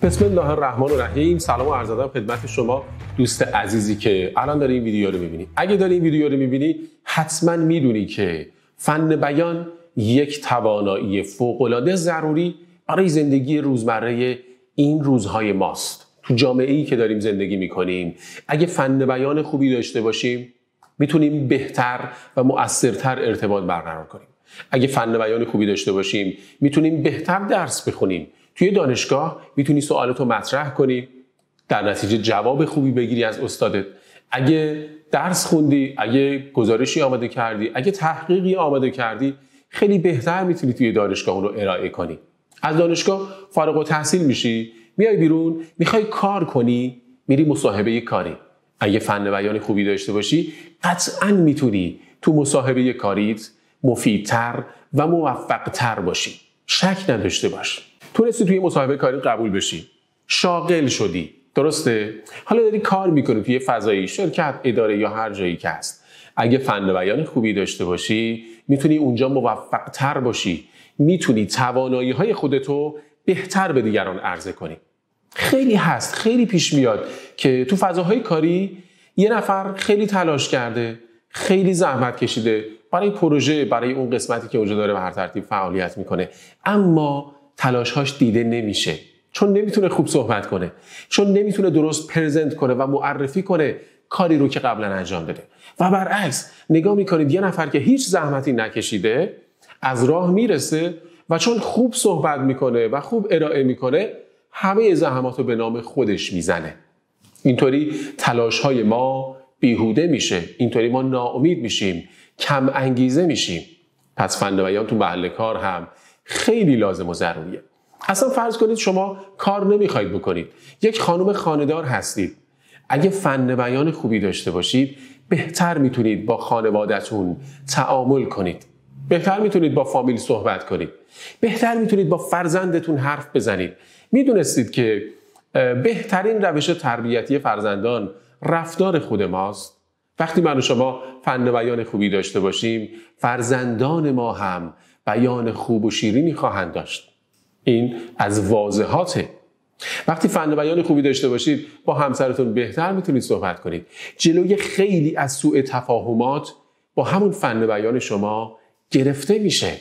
بسم الله الرحمن الرحیم. سلام و عرض ادب خدمت شما دوست عزیزی که الان داری این ویدیو رو میبینی. اگه داری این ویدیو رو میبینی حتما میدونی که فن بیان یک توانایی فوق‌العاده ضروری برای زندگی روزمره این روزهای ماست. تو جامعه‌ای که داریم زندگی میکنیم اگه فن بیان خوبی داشته باشیم میتونیم بهتر و مؤثرتر ارتباط برقرار کنیم. اگه فن بیان خوبی داشته باشیم میتونیم بهتر درس بخونیم. توی دانشگاه میتونی سوالاتو مطرح کنی، در نتیجه جواب خوبی بگیری از استادت. اگه درس خوندی، اگه گزارشی آماده کردی، اگه تحقیقی آماده کردی، خیلی بهتر میتونی توی دانشگاه اون رو ارائه کنی. از دانشگاه فارغ التحصیل میشی، میای بیرون، میخوای کار کنی، میری مصاحبه کاری. اگه فن بیان خوبی داشته باشی قطعاً میتونی تو مصاحبه کاریت مفیدتر و موفقتر باشی. شک نداشته باش. تونستی توی مصاحبه کاری قبول بشی، شاغل شدی، درسته؟ حالا داری کار میکنی توی فضایی، شرکت، اداره یا هر جایی که هست. اگه فن بیان خوبی داشته باشی میتونی اونجا موفقتر باشی، میتونی توانایی‌های خودتو بهتر به دیگران عرضه کنی. خیلی هست، خیلی پیش میاد که تو فضاهای کاری یه نفر خیلی تلاش کرده، خیلی زحمت کشیده برای پروژه، برای اون قسمتی که اونجا داره به هر ترتیب فعالیت میکنه، اما تلاش‌هاش دیده نمیشه، چون نمیتونه خوب صحبت کنه، چون نمیتونه درست پرزنت کنه و معرفی کنه کاری رو که قبلا انجام داده. و برعکس نگاه میکنید یه نفر که هیچ زحمتی نکشیده از راه میرسه و چون خوب صحبت میکنه و خوب ارائه میکنه همه زحمات رو به نام خودش میزنه. اینطوری تلاش‌های ما بیهوده میشه، اینطوری ما ناامید میشیم، کم انگیزه میشیم. پس فن بیان تو محل کار هم خیلی لازم و ضروریه. اصلا فرض کنید شما کار نمیخواید بکنید، یک خانم خانه‌دار هستید. اگه فن بیان خوبی داشته باشید بهتر میتونید با خانواده‌تون تعامل کنید، بهتر میتونید با فامیل صحبت کنید، بهتر میتونید با فرزندتون حرف بزنید. میدونستید که بهترین روش تربیتی فرزندان رفتار خود ماست؟ وقتی من و شما فن بیان خوبی داشته باشیم فرزندان ما هم بیان خوب و شیرینی خواهند داشت. این از واضحاته. وقتی فن بیان خوبی داشته باشید با همسرتون بهتر میتونید صحبت کنید. جلوی خیلی از سوء تفاهمات با همون فن بیان شما گرفته میشه.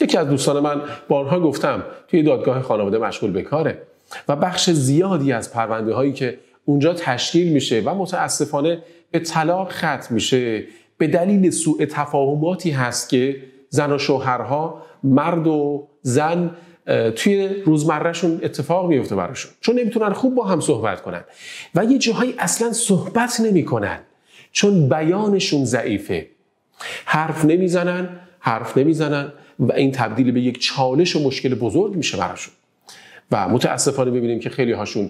یکی از دوستان من بارها گفتم توی دادگاه خانواده مشغول به کاره و بخش زیادی از پرونده هایی که اونجا تشکیل میشه و متاسفانه به طلاق ختم میشه به دلیل سوء تفاهماتی هست که زن و شوهرها، مرد و زن توی روزمرهشون اتفاق میفته براشون، چون نمیتونن خوب با هم صحبت کنن و یه جاهایی اصلا صحبت نمیکنن چون بیانشون ضعیفه. حرف نمیزنن و این تبدیل به یک چالش و مشکل بزرگ میشه براشون و متاسفانه ببینیم که خیلی هاشون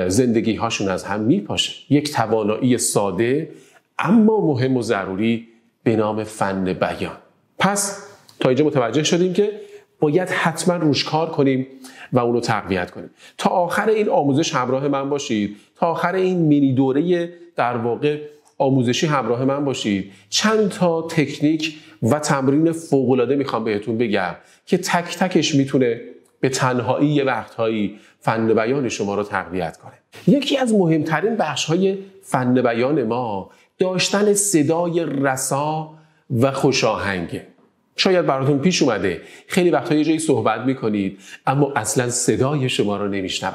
زندگی هاشون از هم میپاشه. یک توانایی ساده اما مهم و ضروری به نام فن بیان. پس تا اینجا متوجه شدیم که باید حتما روش کار کنیم و اونو تقویت کنیم. تا آخر این آموزش همراه من باشید، تا آخر این مینی دوره در واقع آموزشی همراه من باشید. چند تا تکنیک و تمرین فوق‌العاده میخوام بهتون بگم که تک تکش میتونه به تنهایی یه وقتهایی فن بیان شما رو تقویت کنه. یکی از مهمترین بخش‌های فن بیان ما داشتن صدای رسا و خوشاهنگه. شاید براتون پیش اومده خیلی وقتا یه جایی صحبت میکنید اما اصلا صدای شما رو نمیشنون،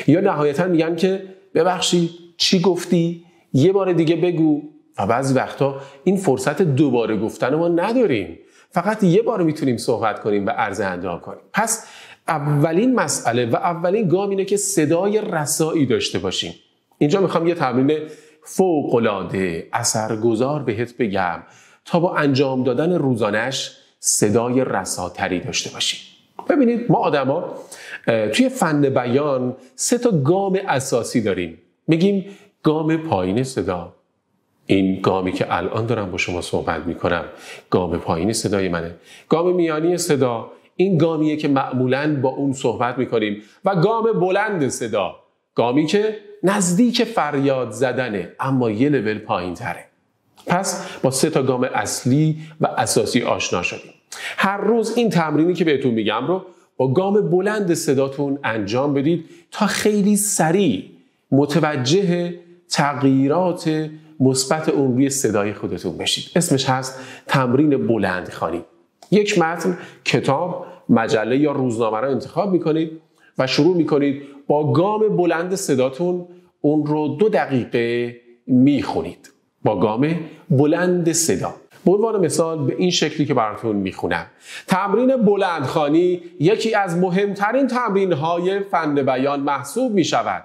یا نهایتا میگن که ببخشید چی گفتی؟ یه بار دیگه بگو. و بعضی وقتا این فرصت دوباره گفتن ما نداریم، فقط یه بار میتونیم صحبت کنیم و عرض اندام کنیم. پس اولین مسئله و اولین گام اینه که صدای رسایی داشته باشیم. اینجا میخوام یه تمرین فوق‌العاده اثرگذار بهت بگم تا با انجام دادن روزانش صدای رساتری داشته باشیم. ببینید ما آدما توی فن بیان 3 تا گام اساسی داریم. میگیم گام پایین صدا، این گامی که الان دارم با شما صحبت میکنم گام پایین صدای منه. گام میانی صدا، این گامیه که معمولاً با اون صحبت میکنیم. و گام بلند صدا، گامی که نزدیک فریاد زدنه اما یه لول پایین تره. پس با 3 تا گام اصلی و اساسی آشنا شدیم. هر روز این تمرینی که بهتون میگم رو با گام بلند صداتون انجام بدید تا خیلی سریع متوجه تغییرات مثبت اون روی صدای خودتون بشید. اسمش هست تمرین بلندخوانی. یک متن، کتاب، مجله یا روزنامه را انتخاب میکنید و شروع میکنید با گام بلند صداتون اون رو 2 دقیقه میخونید. با گام بلند صدا. به عنوان مثال به این شکلی که براتون میخونم: تمرین بلندخوانی یکی از مهمترین تمرین‌های فن بیان محسوب میشود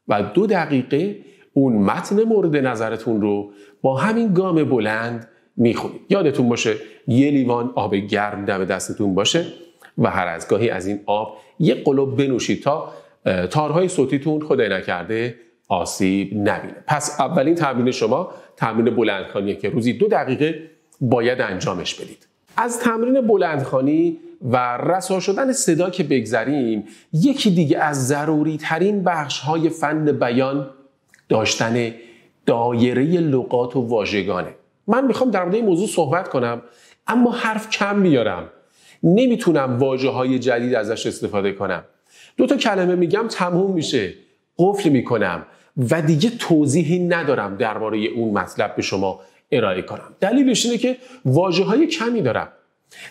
و 2 دقیقه اون متن مورد نظرتون رو با همین گام بلند میخونید. یادتون باشه 1 لیوان آب گرم دم دستتون باشه و هر از گاهی از این آب 1 قلوب بنوشید تا تارهای صوتیتون خدای نکرده آسیب نبینه. پس اولین تمرین شما تمرین بلندخوانیه که روزی 2 دقیقه باید انجامش بدید. از تمرین بلندخوانی و رسا شدن صدا که بگذریم، یکی دیگه از ضروری ترین بخش های فن بیان داشتن دایره لغات و واژگانه. من میخوام در مورد این موضوع صحبت کنم اما حرف کم میارم. نمیتونم واژه های جدید ازش استفاده کنم. 2 تا کلمه میگم تموم میشه، قفل میکنم و دیگه توضیحی ندارم درباره اون مطلب به شما ارائه کنم. دلیلش اینه که واژه های کمی دارم.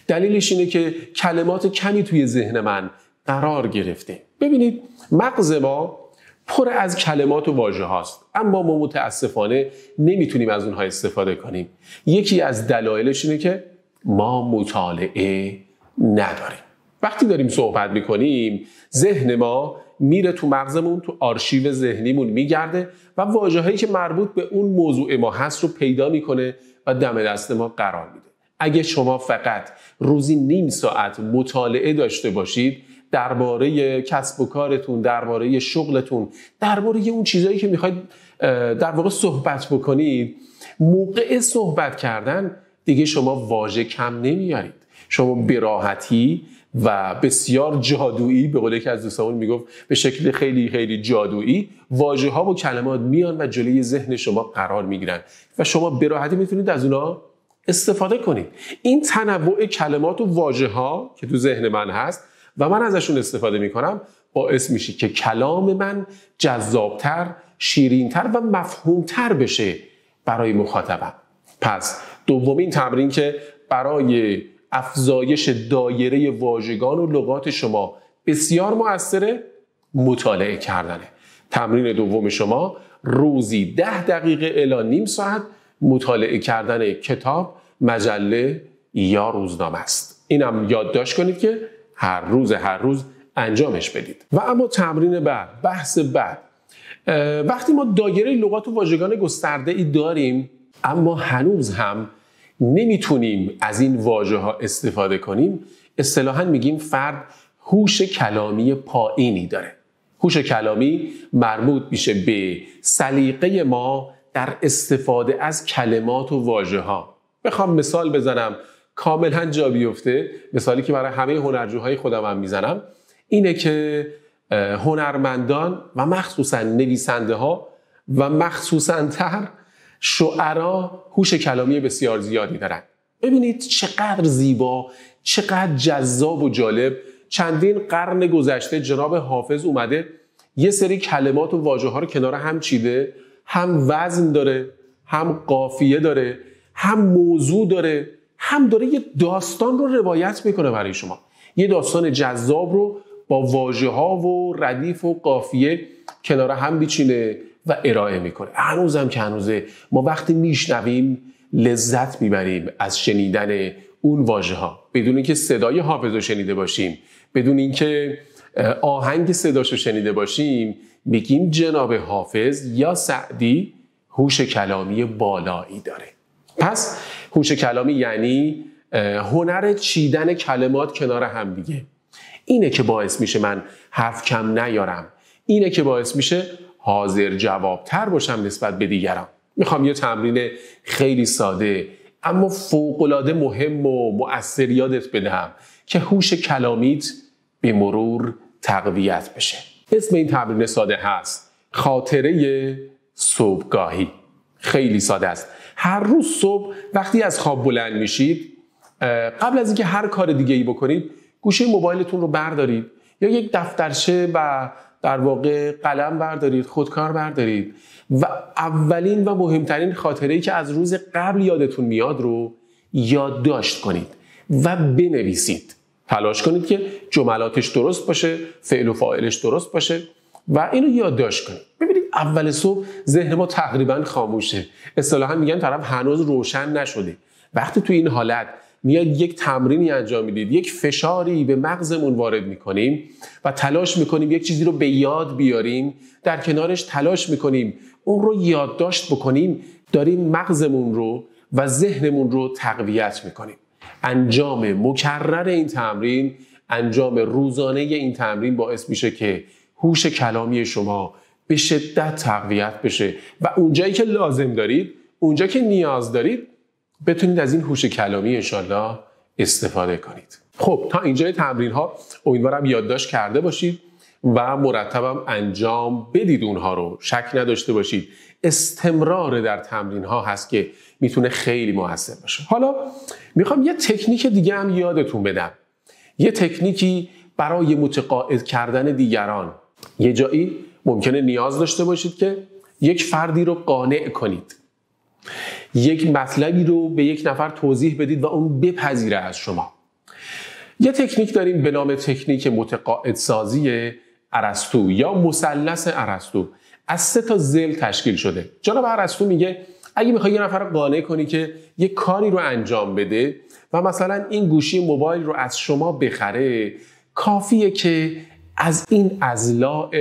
دلیلش اینه که کلمات کمی توی ذهن من قرار گرفته. ببینید مغز ما پر از کلمات و واژه هاست اما ما متاسفانه نمیتونیم از اونها استفاده کنیم. یکی از دلایلش اینه که ما مطالعه نداریم. وقتی داریم صحبت میکنیم ذهن ما میره تو مغزمون، تو آرشیو ذهنیمون میگرده و واژه‌هایی که مربوط به اون موضوع ما هست رو پیدا میکنه و دم دست ما قرار میده. اگه شما فقط روزی نیم ساعت مطالعه داشته باشید درباره کسب و کارتون، درباره شغلتون، درباره اون چیزایی که میخواید در واقع صحبت بکنید، موقع صحبت کردن دیگه شما واژه کم نمیارید. شما به راحتی و بسیار جادویی، به قول یکی از دوستان میگفت به شکل خیلی خیلی جادویی، واژه ها و کلمات میان و جلوی ذهن شما قرار میگیرن و شما به راحتی میتونید از اونها استفاده کنید. این تنوع کلمات و واژه ها که تو ذهن من هست و من ازشون استفاده میکنم باعث میشه که کلام من جذابتر، شیرینتر و مفهومتر بشه برای مخاطبم. پس دومین تمرین که برای افزایش دایره واژگان و لغات شما بسیار مؤثره، مطالعه کردنه. تمرین دوم شما روزی 10 دقیقه الی نیم ساعت مطالعه کردن کتاب، مجله یا روزنامه است. اینم یادداشت کنید که هر روز انجامش بدید. و اما تمرین بعد، بحث بعد، وقتی ما دایره لغات و واژگان گسترده‌ای داریم اما هنوز هم نمیتونیم از این واژه ها استفاده کنیم، اصطلاحاً میگیم فرد هوش کلامی پایینی داره. هوش کلامی مربوط میشه به سلیقه ما در استفاده از کلمات و واژه ها. بخوام مثال بزنم کاملا جا بیفته، مثالی که برای همه هنرجوهای خودم هم میزنم اینه که هنرمندان و مخصوصا نویسنده ها و مخصوصا تر شعرا هوش کلامی بسیار زیادی دارن. ببینید چقدر زیبا، چقدر جذاب و جالب چندین قرن گذشته جناب حافظ اومده یه سری کلمات و واژه ها رو کنار هم چیده، هم وزن داره، هم قافیه داره، هم موضوع داره، هم داره یه داستان رو روایت میکنه برای شما. یه داستان جذاب رو با واژه ها و ردیف و قافیه کنار هم بیچینه و ارائه میکنه. هنوزم که هنوزه ما وقتی میشنویم لذت میبریم از شنیدن اون واژه ها بدون اینکه صدای حافظ رو شنیده باشیم، بدون اینکه آهنگ صداش رو شنیده باشیم، میگیم جناب حافظ یا سعدی هوش کلامی بالایی داره. پس هوش کلامی یعنی هنر چیدن کلمات کنار هم دیگه. اینه که باعث میشه من حرف کم نیارم، اینه که باعث میشه حاضر جوابتر باشم نسبت به دیگران. میخوام یه تمرین خیلی ساده اما فوق‌العاده مهم و مؤثر یادت بدم که هوش کلامیت به مرور تقویت بشه. اسم این تمرین ساده هست خاطره صبحگاهی. خیلی ساده است. هر روز صبح وقتی از خواب بلند میشید، قبل از اینکه هر کار دیگه‌ای بکنید گوشی موبایلتون رو بردارید یا یک دفترچه و در واقع قلم بردارید، خودکار بردارید و اولین و مهمترین خاطره‌ای که از روز قبل یادتون میاد رو یادداشت کنید و بنویسید. تلاش کنید که جملاتش درست باشه، فعل و فاعلش درست باشه و اینو یادداشت کنید. ببینید اول صبح ذهن ما تقریبا خاموشه. اصطلاحاً میگن طرف هنوز روشن نشده. وقتی تو این حالت میاد یک تمرینی انجام میدید، یک فشاری به مغزمون وارد میکنیم و تلاش میکنیم یک چیزی رو به یاد بیاریم، در کنارش تلاش میکنیم اون رو یادداشت بکنیم، داریم مغزمون رو و ذهنمون رو تقویت میکنیم. انجام مکرر این تمرین، انجام روزانه این تمرین باعث میشه که هوش کلامی شما به شدت تقویت بشه و اونجایی که لازم دارید، اونجا که نیاز دارید، بتونید از این هوش کلامی انشالله استفاده کنید. خب تا اینجای تمرین ها امیدوارم یادداشت کرده باشید و مرتبم انجام بدید اونها رو. شک نداشته باشید استمرار در تمرین ها هست که میتونه خیلی موثر باشه. حالا میخوام یه تکنیک دیگه هم یادتون بدم. یه تکنیکی برای متقاعد کردن دیگران. یه جایی ممکنه نیاز داشته باشید که یک فردی رو قانع کنید. یک مطلبی رو به یک نفر توضیح بدید و اون بپذیره از شما. یه تکنیک داریم به نام تکنیک متقاعد سازی ارسطو یا مثلث ارسطو. از 3 تا ضلع تشکیل شده. جناب ارسطو میگه اگه میخوای یه نفر رو قانع کنی که یه کاری رو انجام بده و مثلا این گوشی موبایل رو از شما بخره، کافیه که از این اضلاع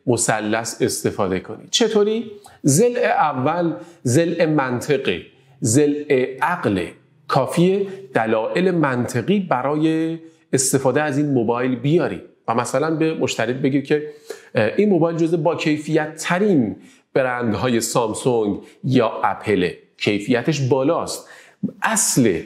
مثلث استفاده کنید. چطوری؟ ضلع اول ضلع منطقی، ضلع عقل. کافیه دلایل منطقی برای استفاده از این موبایل بیاری و مثلا به مشتری بگید که این موبایل جزو با کیفیت ترین برندهای سامسونگ یا اپل، کیفیتش بالاست، اصل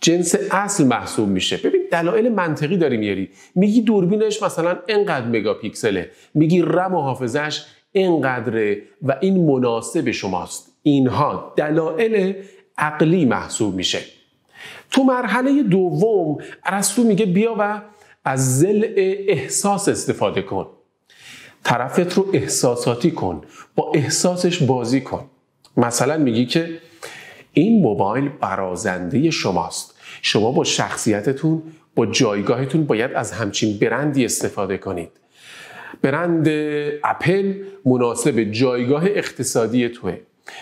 جنس اصل محسوب میشه. ببین دلایل منطقی داری میاری. میگی دوربینش مثلا اینقدر مگاپیکسله، میگی رم و حافظش اینقدره و این مناسب شماست. اینها دلایل عقلی محسوب میشه. تو مرحله دوم ارسطو میگه بیا و از ضلع احساس استفاده کن. طرفت رو احساساتی کن، با احساسش بازی کن. مثلا میگی که این موبایل برازنده شماست. شما با شخصیتتون، با جایگاهتون باید از همچین برندی استفاده کنید. برند اپل مناسب جایگاه اقتصادی توه.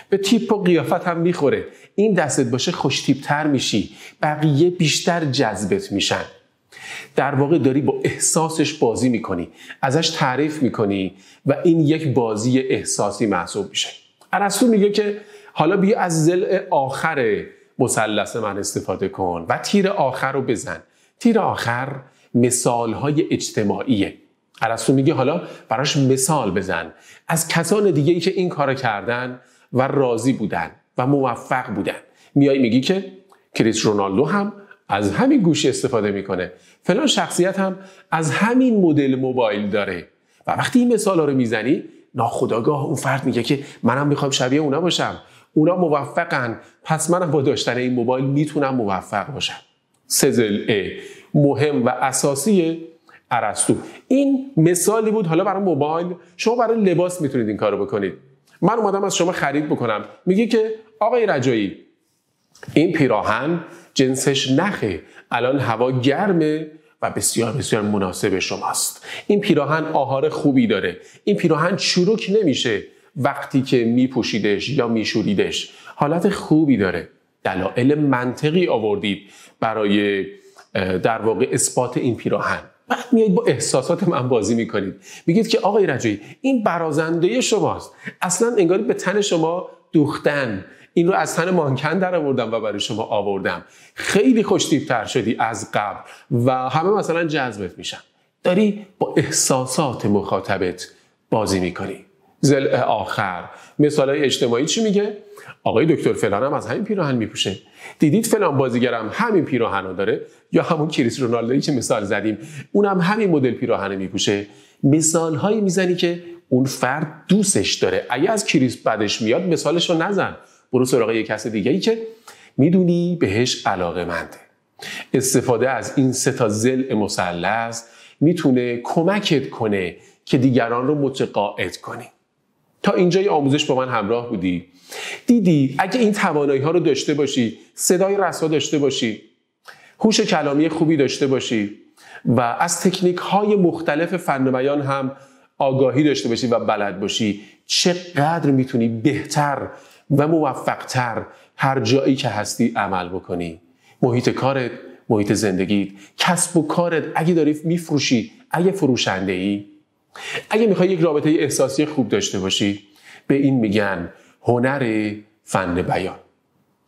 به تیپ و قیافت هم میخوره. این دستت باشه خوش تیپ‌تر میشی، بقیه بیشتر جذبت میشن. در واقع داری با احساسش بازی میکنی، ازش تعریف میکنی و این یک بازی احساسی محسوب میشه. ارسطو میگه که حالا بیا از ضلع آخر مثلث من استفاده کن و تیر آخر رو بزن. تیر آخر مثالهای اجتماعیه. ارسطو میگه حالا براش مثال بزن از کسان دیگه‌ای که این کارو کردن و راضی بودن و موفق بودن. میای میگی که کریس رونالدو هم از همین گوشی استفاده میکنه، فلان شخصیت هم از همین مدل موبایل داره و وقتی این مثالا رو میزنی ناخودآگاه اون فرد میگه که منم میخوام شبیه اونا باشم، اونا موفقن، پس منم با داشتن این موبایل میتونم موفق باشم. 3 ضلع مهم و اساسی ارسطو. این مثالی بود. حالا برای موبایل، شما برای لباس میتونید این کارو بکنید. من اومدم از شما خرید بکنم، میگی که آقای رجایی این پیراهن جنسش نخه، الان هوا گرمه و بسیار بسیار مناسب شماست. این پیراهن آهار خوبی داره، این پیراهن چروک نمیشه وقتی که میپوشیدش یا میشوریدش، حالت خوبی داره. دلایل منطقی آوردید برای در واقع اثبات این پیراهن. بعد میایید با احساسات من بازی میکنید، میگید که آقای رجایی این برازنده شماست، اصلا انگاری به تن شما دوختن، این رو از تن مانکن در آوردم و برای شما آوردم، خیلی خوش‌تیپ‌تر شدی از قبل و همه مثلا جذبت میشن. داری با احساسات مخاطبت بازی میکنی. ضلع آخر مثالای اجتماعی چی میگه؟ آقای دکتر فلان هم از همین پیراهن میپوشه، دیدید فلان بازیگرم همین پیراهن رو داره، یا همون کریس رونالدویی که مثال زدیم اونم همین مدل پیراهن میپوشه. مثال هایی میزنی که اون فرد دوستش داره. اگه از کریس بدش میاد مثالش رو نزن، برو سراغ یک کس دیگه‌ای که میدونی بهش علاقه‌منده. استفاده از این 3 تا ضلع مثلث میتونه کمکت کنه که دیگران رو متقاعد کنی. تا اینجای آموزش با من همراه بودی، دیدی اگه این توانایی ها رو داشته باشی، صدای رسا داشته باشی، هوش کلامی خوبی داشته باشی و از تکنیک های مختلف فن بیان هم آگاهی داشته باشی و بلد باشی، چقدر میتونی بهتر و موفقتر هر جایی که هستی عمل بکنی. محیط کارت، محیط زندگیت، کسب و کارت، اگه داری میفروشی، اگه فروشنده ای، اگه میخوای یک رابطه احساسی خوب داشته باشی، به این میگن هنر فن بیان.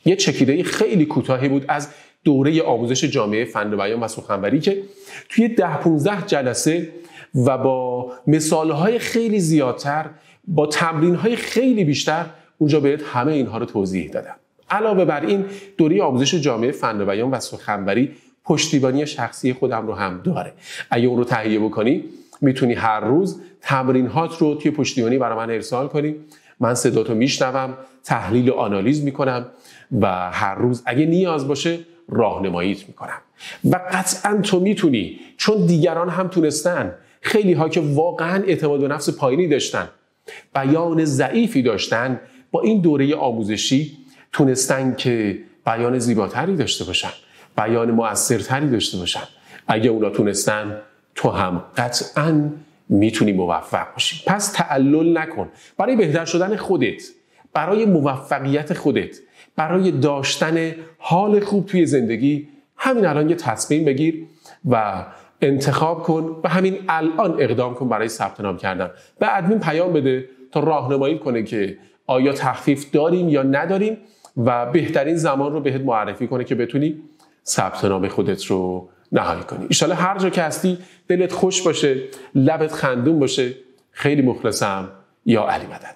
یه چکیده خیلی کوتاهی بود از دوره آموزش جامعه فن بیان و سخنوری که توی 10-15 جلسه و با مثالهای خیلی زیادتر، با تمرینهای خیلی بیشتر اونجا بهت همه اینها رو توضیح دادم. علاوه بر این، دوره آموزش جامعه فن بیان و سخنوری پشتیبانی شخصی خودم رو هم داره. اگه اون رو تهیه بکنی میتونی هر روز تمرینات رو توی پشتیبانی برای من ارسال کنی. من صداتو میشنوم، تحلیل و آنالیز میکنم و هر روز اگه نیاز باشه راهنماییت میکنم. و قطعا تو میتونی، چون دیگران هم تونستن، خیلی ها که واقعا اعتماد به نفس پایینی داشتن، بیان ضعیفی داشتن، با این دوره آموزشی تونستن که بیان زیباتری داشته باشن، بیان مؤثرتری داشته باشن. اگه اونا تونستن، تو هم قطعاً میتونی موفق باشی. پس تعلل نکن. برای بهتر شدن خودت، برای موفقیت خودت، برای داشتن حال خوب توی زندگی، همین الان یه تصمیم بگیر و انتخاب کن و همین الان اقدام کن برای ثبت نام کردن. به ادمین پیام بده تا راهنمایی کنه که آیا تخفیف داریم یا نداریم و بهترین زمان رو بهت معرفی کنه که بتونی ثبت نام خودت رو نهایی کنی. ان شاءالله هر جا که هستی دلت خوش باشه، لبت خندون باشه. خیلی مخلصم. یا علی مدد.